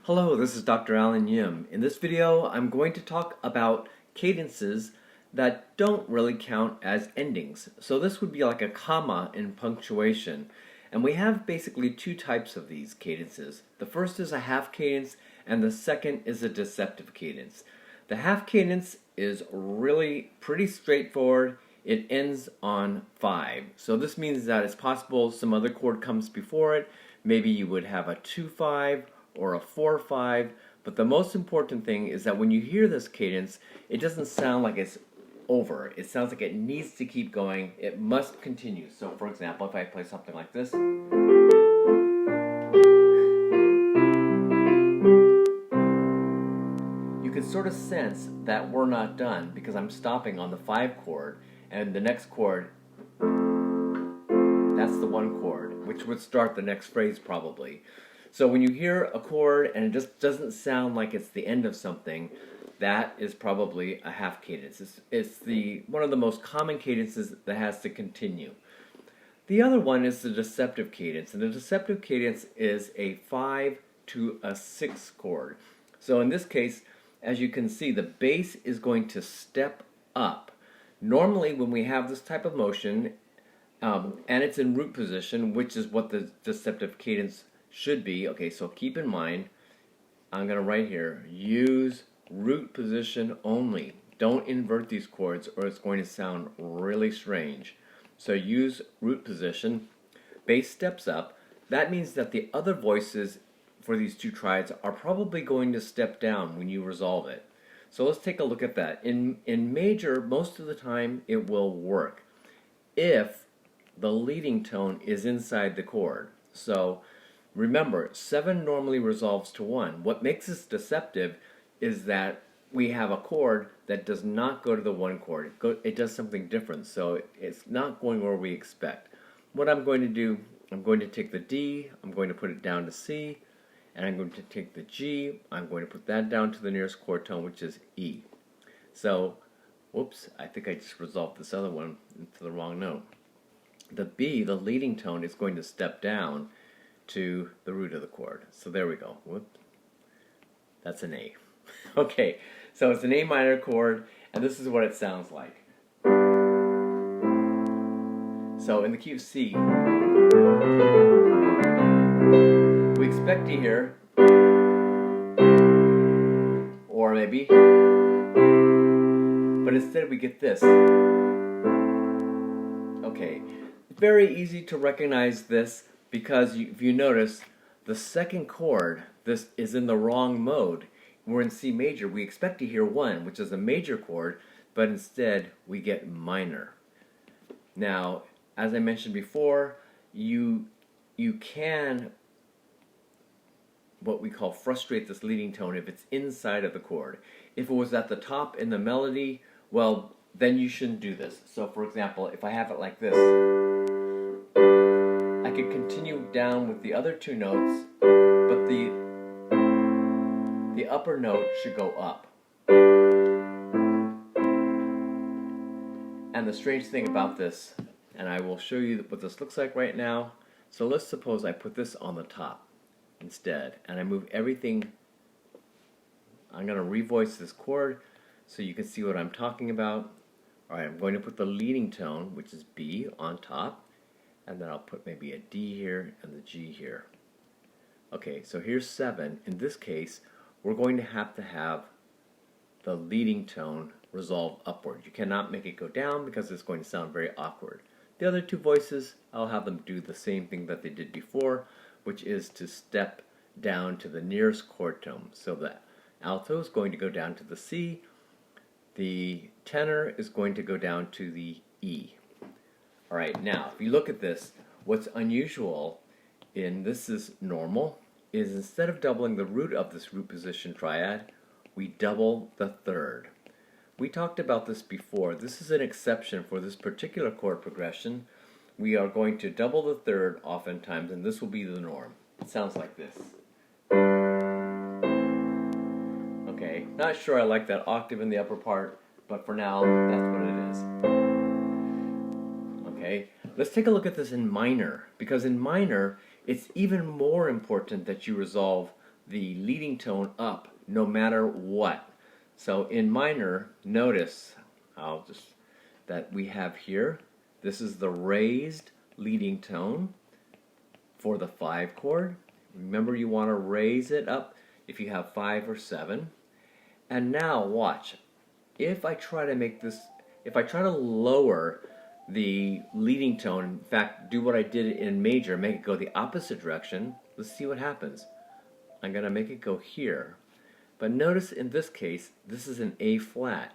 Hello, this is Dr. Alan Yim. In this video, I'm going to talk about cadences that don't really count as endings. So this would be like a comma in punctuation. And we have basically two types of these cadences. The first is a half cadence, and the second is a deceptive cadence. The half cadence is really pretty straightforward. It ends on 5. So this means that it's possible some other chord comes before it. Maybe you would have a 2-5 or a 4-5, but the most important thing is that when you hear this cadence, it doesn't sound like it's over. It sounds like it needs to keep going. It must continue. So for example, if I play something like this, you can sort of sense that we're not done because I'm stopping on the 5 chord, and the next chord, that's the 1 chord, which would start the next phrase probably. So when you hear a chord and it just doesn't sound like it's the end of something, that is probably a half cadence. It's one of the most common cadences that has to continue. The other one is the deceptive cadence, and the deceptive cadence is a 5 to a 6 chord. So in this case, as you can see, the bass is going to step up. Normally when we have this type of motion, and it's in root position, which is what the deceptive cadence should be. Okay, so keep in mind, I'm going to write here, use root position only. Don't invert these chords or it's going to sound really strange. So use root position. Bass steps up. That means that the other voices for these two triads are probably going to step down when you resolve it. So let's take a look at that. In major, most of the time it will work if the leading tone is inside the chord. So remember, 7 normally resolves to 1. What makes this deceptive is that we have a chord that does not go to the 1 chord. It does something different, so it's not going where we expect. What I'm going to do, I'm going to take the D, I'm going to put it down to C, and I'm going to take the G, I'm going to put that down to the nearest chord tone, which is E. So, whoops, I think I just resolved this other one into the wrong note. The B, the leading tone, is going to step down to the root of the chord. So there we go. Whoop. That's an A. Okay, so it's an A minor chord, and this is what it sounds like. So in the key of C, we expect to hear, or maybe, but instead we get this. Okay, very easy to recognize this, because if you notice, the second chord, this is in the wrong mode. We're in C major. We expect to hear 1, which is a major chord, but instead we get minor. Now, as I mentioned before, you can what we call frustrate this leading tone if it's inside of the chord. If it was at the top in the melody, well, then you shouldn't do this. So for example, if I have it like this, I could continue down with the other 2 notes, but the upper note should go up. And the strange thing about this, and I will show you what this looks like right now. So let's suppose I put this on the top instead, and I move everything. I'm going to revoice this chord so you can see what I'm talking about. Alright, I'm going to put the leading tone, which is B, on top. And then I'll put maybe a D here and the G here. Okay, so here's 7. In this case, we're going to have the leading tone resolve upward. You cannot make it go down because it's going to sound very awkward. The other 2 voices, I'll have them do the same thing that they did before, which is to step down to the nearest chord tone. So the alto is going to go down to the C, the tenor is going to go down to the E. Alright, now, if you look at this, what's unusual in this is normal, is instead of doubling the root of this root position triad, we double the third. We talked about this before. This is an exception for this particular chord progression. We are going to double the third oftentimes, and this will be the norm. It sounds like this. Okay, not sure I like that octave in the upper part, but for now, that's what it is. Okay, let's take a look at this in minor, because in minor, it's even more important that you resolve the leading tone up no matter what. So in minor, notice that we have here, this is the raised leading tone for the 5 chord. Remember, you want to raise it up if you have 5 or 7. And now watch, if I try to lower the leading tone, in fact do what I did in major, make it go the opposite direction, let's see what happens. I'm going to make it go here. But notice in this case, this is an A flat.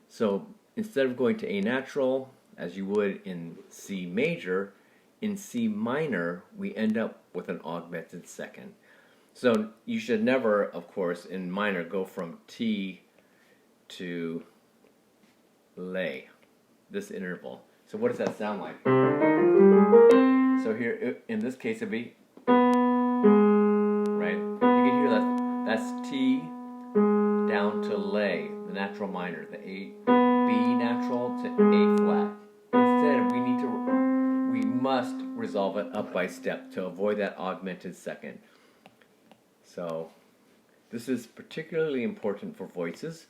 So instead of going to A natural, as you would in C major, in C minor, we end up with an augmented second. So you should never, of course, in minor, go from T to lay, this interval. So what does that sound like? So here, in this case, it'd be, right? You can hear that. That's T down to lay, the natural minor, the A, B natural to A flat. Instead, we must resolve it up by step to avoid that augmented second. So this is particularly important for voices,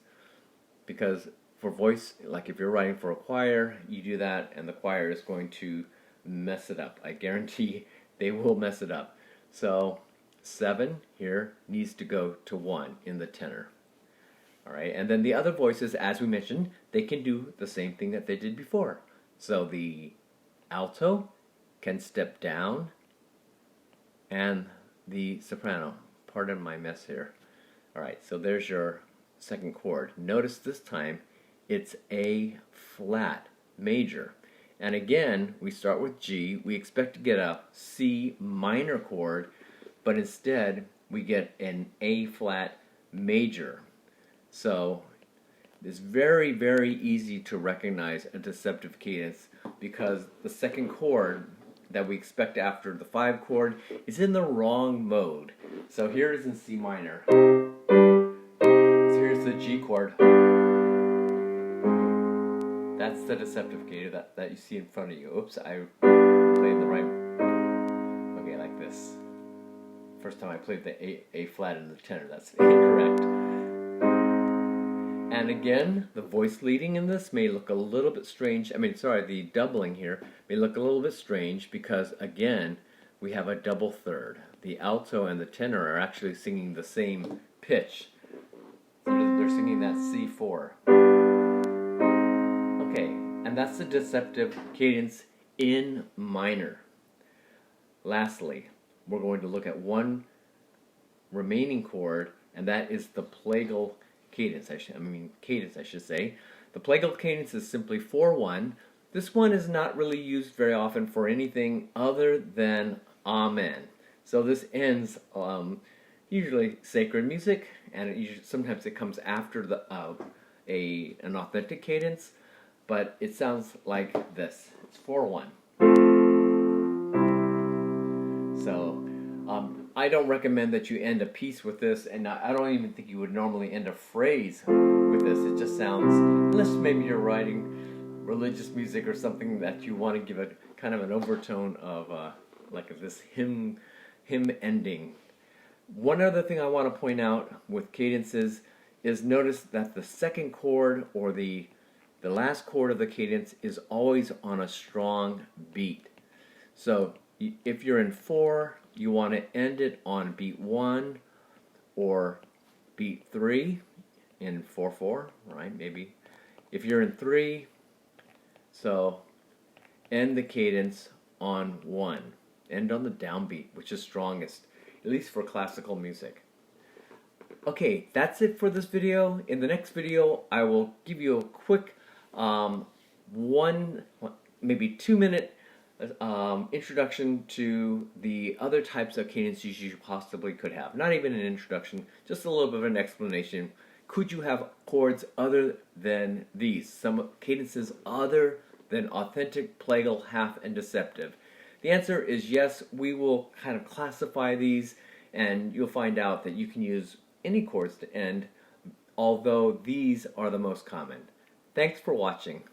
because for voice, like if you're writing for a choir, you do that and the choir is going to mess it up. I guarantee they will mess it up. So 7 here needs to go to 1 in the tenor. Alright, and then the other voices, as we mentioned, they can do the same thing that they did before. So the alto can step down, and the soprano, pardon my mess here. Alright, so there's your second chord. Notice this time it's A flat major. And again, we start with G. We expect to get a C minor chord, but instead we get an A flat major. So it's very, very easy to recognize a deceptive cadence because the second chord that we expect after the 5 chord is in the wrong mode. So here it is in C minor. So here's the G chord. That's the deceptive cadence that you see in front of you. Oops, I played the right. Okay, like this. First time I played the A flat in the tenor. That's incorrect. And again, the voice leading in this may look a little bit strange. The doubling here may look a little bit strange because, again, we have a double third. The alto and the tenor are actually singing the same pitch. So they're singing that C4. Okay, and that's the deceptive cadence in minor. Lastly, we're going to look at one remaining chord, and that is the Plagal Cadence, cadence I should say. The Plagal Cadence is simply 4-1. This one is not really used very often for anything other than Amen. So this ends usually sacred music, and sometimes it comes after an authentic cadence, but it sounds like this. It's 4-1. So I don't recommend that you end a piece with this, and I don't even think you would normally end a phrase with this. It just sounds, unless maybe you're writing religious music or something that you want to give a kind of an overtone of like this hymn ending. One other thing I want to point out with cadences is notice that the second chord or the last chord of the cadence is always on a strong beat. So if you're in 4, you want to end it on beat 1 or beat 3 in 4/4, right? Maybe. If you're in 3, so end the cadence on 1. End on the downbeat, which is strongest, at least for classical music. Okay, that's it for this video. In the next video, I will give you a quick maybe 2-minute introduction to the other types of cadences you possibly could have. Not even an introduction, just a little bit of an explanation. Could you have chords other than these? Some cadences other than authentic, plagal, half, and deceptive? The answer is yes. We will kind of classify these, and you'll find out that you can use any chords to end, although these are the most common. Thanks for watching.